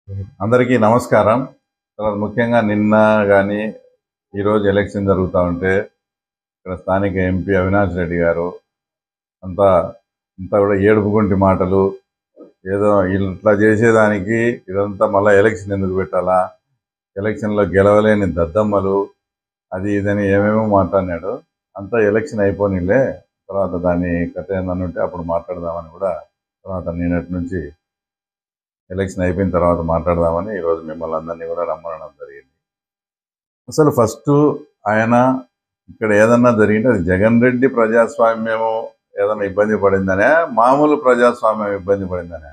అందరికీ నమస్కారం. తర్వాత ముఖ్యంగా నిన్న గాని, ఈరోజు ఎలక్షన్ జరుగుతా ఉంటే, ఇక్కడ స్థానిక ఎంపీ అవినాష్ రెడ్డి గారు అంతా అంతా కూడా ఏడుపుగొంటి మాటలు, ఏదో ఇట్లా చేసేదానికి ఇదంతా మళ్ళీ ఎలక్షన్ ఎందుకు పెట్టాలా, ఎలక్షన్లో గెలవలేని దద్దమ్మలు, అది ఇదని ఏమేమో మాట్లాడినాడు. అంతా ఎలక్షన్ అయిపోనిలే, తర్వాత దాన్ని కథ ఏందని ఉంటే అప్పుడు మాట్లాడదామని కూడా, తర్వాత నిన్నటి నుంచి ఎలక్షన్ అయిపోయిన తర్వాత మాట్లాడదామని ఈరోజు మిమ్మల్ని అందరినీ కూడా రమ్మనడం జరిగింది. అసలు ఫస్ట్ ఆయన ఇక్కడ ఏదన్నా జరిగింటే అది జగన్ రెడ్డి ప్రజాస్వామ్యము ఏదన్నా ఇబ్బంది పడిందనే, మామూలు ప్రజాస్వామ్యం ఇబ్బంది పడిందనే.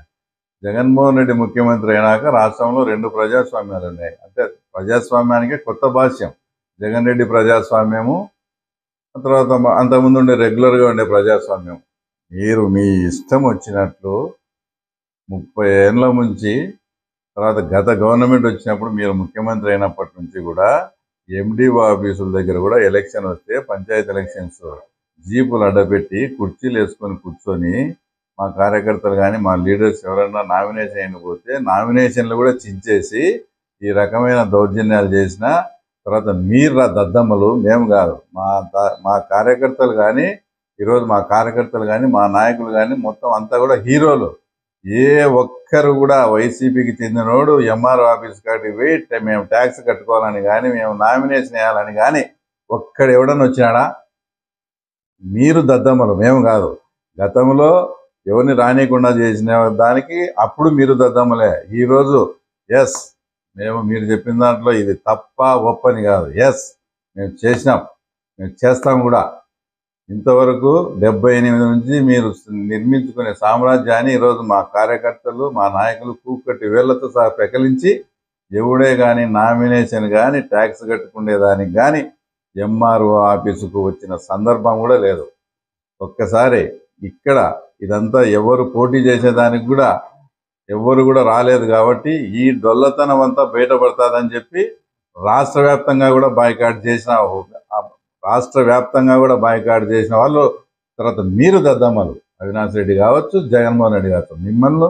జగన్మోహన్ రెడ్డి ముఖ్యమంత్రి అయినాక రాష్ట్రంలో 2 ప్రజాస్వామ్యాలు ఉన్నాయి. అంటే ప్రజాస్వామ్యానికి కొత్త భాష్యం. జగన్ రెడ్డి ప్రజాస్వామ్యము, తర్వాత అంతకుముందు ఉండే రెగ్యులర్గా ఉండే ప్రజాస్వామ్యం. మీరు మీ ఇష్టం వచ్చినట్లు 30 ఏళ్ళ నుంచి, తర్వాత గత గవర్నమెంట్ వచ్చినప్పుడు మీరు ముఖ్యమంత్రి అయినప్పటి నుంచి కూడా ఎండిఓ ఆఫీసుల దగ్గర కూడా ఎలక్షన్ వస్తే పంచాయతీ ఎలక్షన్స్ జీపులు అడ్డపెట్టి కుర్చీలు వేసుకొని కూర్చొని మా కార్యకర్తలు కానీ మా లీడర్స్ ఎవరైనా నామినేషన్ అయిపోతే నామినేషన్లు కూడా చించేసి ఈ రకమైన దౌర్జన్యాలు చేసిన తర్వాత మీరు దద్దమ్మలు, మేము కాదు, మా కార్యకర్తలు కానీ, ఈరోజు మా కార్యకర్తలు కానీ మా నాయకులు కానీ మొత్తం అంతా కూడా హీరోలు. ఏ ఒక్కరు కూడా వైసీపీకి చెందినోడు ఎంఆర్ఓ ఆఫీస్ కాడికి వెయిట్ మేము ట్యాక్స్ కట్టుకోవాలని కానీ, మేము నామినేషన్ వేయాలని కానీ ఒక్కడు ఎవడన్నా వచ్చినాడా? మీరు దద్దమ్మలు, మేము కాదు. గతంలో ఎవరిని రానియకుండా చేసిన దానికి అప్పుడు మీరు దద్దమ్మలే. ఈరోజు ఎస్, మేము మీరు చెప్పిన దాంట్లో ఇది తప్ప ఒప్పని కాదు, ఎస్ మేము చేసినాం, మేము చేస్తాం కూడా. ఇంతవరకు 78 నుంచి మీరు నిర్మించుకునే సామ్రాజ్యాన్ని ఈరోజు మా కార్యకర్తలు మా నాయకులు కూకట్టి వేళ్లతో సహా పెకలించి ఎవడే కానీ నామినేషన్ కానీ ట్యాక్స్ కట్టుకునేదానికి కానీ ఎంఆర్ఓ ఆఫీసుకు వచ్చిన సందర్భం కూడా లేదు. ఒక్కసారి ఇక్కడ ఇదంతా ఎవరు పోటీ చేసేదానికి కూడా ఎవరు కూడా రాలేదు. కాబట్టి ఈ డొల్లతనం అంతా బయటపడతాదని చెప్పి రాష్ట్ర వ్యాప్తంగా కూడా బాయ్కాట్ చేసిన వాళ్ళు, తర్వాత మీరు దద్దమ్మలు, అవినాష్ రెడ్డి కావచ్చు, జగన్మోహన్ రెడ్డి కావచ్చు, మిమ్మల్ని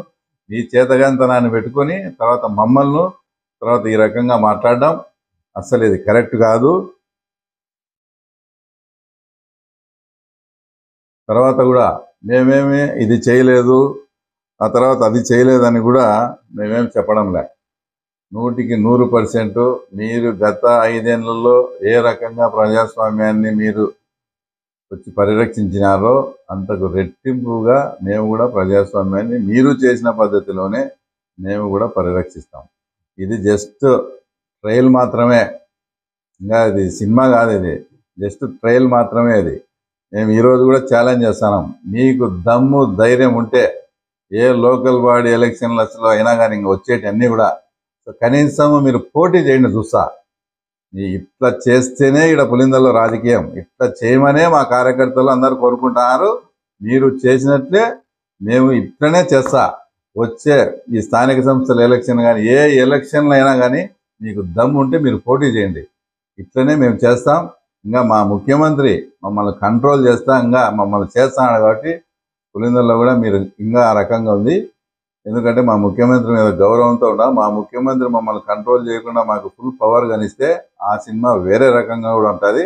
మీ చేతగాంతనాన్ని పెట్టుకొని తర్వాత మమ్మల్ని తర్వాత ఈ రకంగా మాట్లాడడం అస్సలు ఇది కరెక్ట్ కాదు. తర్వాత కూడా మేమేమి ఇది చేయలేదు, ఆ తర్వాత అది చేయలేదని కూడా మేమేం చెప్పడంలే. 100% మీరు గత 5 ఏళ్లలో ఏ రకంగా ప్రజాస్వామ్యాన్ని మీరు వచ్చి పరిరక్షించినారో అంతకు రెట్టింపుగా మేము కూడా ప్రజాస్వామ్యాన్ని మీరు చేసిన పద్ధతిలోనే మేము కూడా పరిరక్షిస్తాం. ఇది జస్ట్ ట్రయల్ మాత్రమే, ఇంకా ఇది సినిమా కాదు, ఇది జస్ట్ ట్రయల్ మాత్రమే. ఇది మేము ఈరోజు కూడా ఛాలెంజ్ చేస్తున్నాం. మీకు దమ్ము ధైర్యం ఉంటే ఏ లోకల్ బాడీ ఎలక్షన్లలో అయినా కానీ ఇంకా వచ్చేటి అన్నీ కూడా కనీసం మీరు పోటీ చేయండి చూస్తా. ఇట్లా చేస్తేనే ఇక్కడ పులిందల్లో రాజకీయం, ఇట్లా చేయమనే మా కార్యకర్తలు అందరూ కోరుకుంటున్నారు. మీరు చేసినట్లే మేము ఇట్లనే చేస్తా. వచ్చే ఈ స్థానిక సంస్థల ఎలక్షన్ కానీ ఏ ఎలక్షన్లు అయినా కానీ మీకు దమ్ము ఉంటే మీరు పోటీ చేయండి, ఇట్లనే మేము చేస్తాం. ఇంకా మా ముఖ్యమంత్రి మమ్మల్ని కంట్రోల్ చేస్తా, ఇంకా మమ్మల్ని చేస్తాడు. కాబట్టి పులిందల్లో కూడా మీరు ఇంకా ఆ రకంగా ఉంది. ఎందుకంటే మా ముఖ్యమంత్రి మీద గౌరవంతో ఉన్నాం. మా ముఖ్యమంత్రి మమ్మల్ని కంట్రోల్ చేయకుండా మాకు ఫుల్ పవర్ కనిస్తే ఆ సినిమా వేరే రకంగా కూడా ఉంటుంది.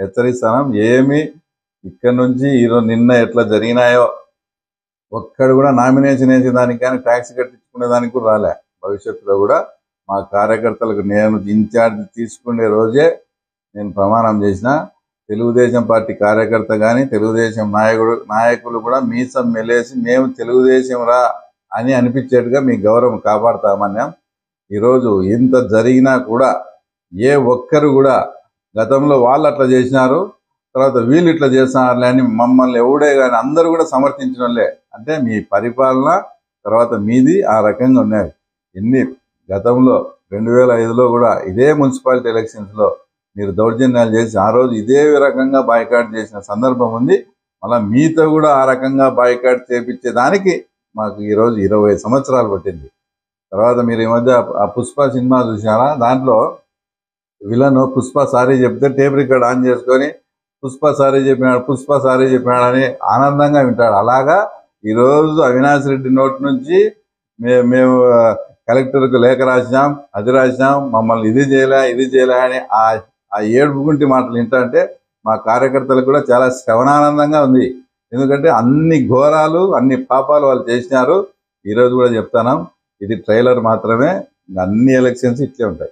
హెచ్చరిస్తాం. ఏమి ఇక్కడ నుంచి ఈరోజు నిన్న ఎట్లా జరిగినాయో ఒక్కడు కూడా నామినేషన్ వేసేదానికి కానీ ట్యాక్స్ కట్టించుకునే దానికి కూడా రాలే. భవిష్యత్తులో కూడా మా కార్యకర్తలకు నేను ఇన్ఛార్జ్ తీసుకునే రోజే నేను ప్రమాణం చేసిన, తెలుగుదేశం పార్టీ కార్యకర్త కానీ తెలుగుదేశం నాయకులు కూడా మీసం మెలేసి మేము తెలుగుదేశం రా అని అనిపించేట్టుగా మీ గౌరవం కాపాడుతామన్నాం. ఈరోజు ఇంత జరిగినా కూడా ఏ ఒక్కరు కూడా గతంలో వాళ్ళు అట్లా చేసినారు, తర్వాత వీళ్ళు ఇట్లా చేస్తున్నారులే అని మమ్మల్ని ఎవడే కానీ అందరూ కూడా సమర్థించడంలే. అంటే మీ పరిపాలన తర్వాత మీది ఆ రకంగా ఉన్నాయి. గతంలో 2005లో కూడా ఇదే మున్సిపాలిటీ ఎలక్షన్స్లో మీరు దౌర్జన్యాలు చేసి ఆ రోజు ఇదే రకంగా బాయ్కాట్ చేసిన సందర్భం ఉంది. మళ్ళీ మీతో కూడా ఆ రకంగా బాయ్కాట్ చేపించేదానికి మాకు ఈరోజు 20 సంవత్సరాలు పట్టింది. తర్వాత మీరు ఈ మధ్య ఆ పుష్ప సినిమా చూసారా? దాంట్లో విలన్ పుష్ప సారీ చెప్తే టేప్ రికార్డ్ ఆన్ చేసుకొని పుష్ప సారీ చెప్పినాడని ఆనందంగా వింటాడు. అలాగా ఈరోజు అవినాష్ రెడ్డి నోటి నుంచి మేము కలెక్టర్కు లేఖ రాసినాం, అది రాసినాం, మమ్మల్ని ఇది చేయలే అని ఆ ఏడుపుగుంటి మాటలు వింటంటే మా కార్యకర్తలకు కూడా చాలా శ్రవణానందంగా ఉంది. ఎందుకంటే అన్ని ఘోరాలు, అన్ని పాపాలు వాళ్ళు చేసినారు. ఈరోజు కూడా చెప్తాను, ఇది ట్రైలర్ మాత్రమే. అన్ని ఎలక్షన్స్ ఇట్లే ఉంటాయి.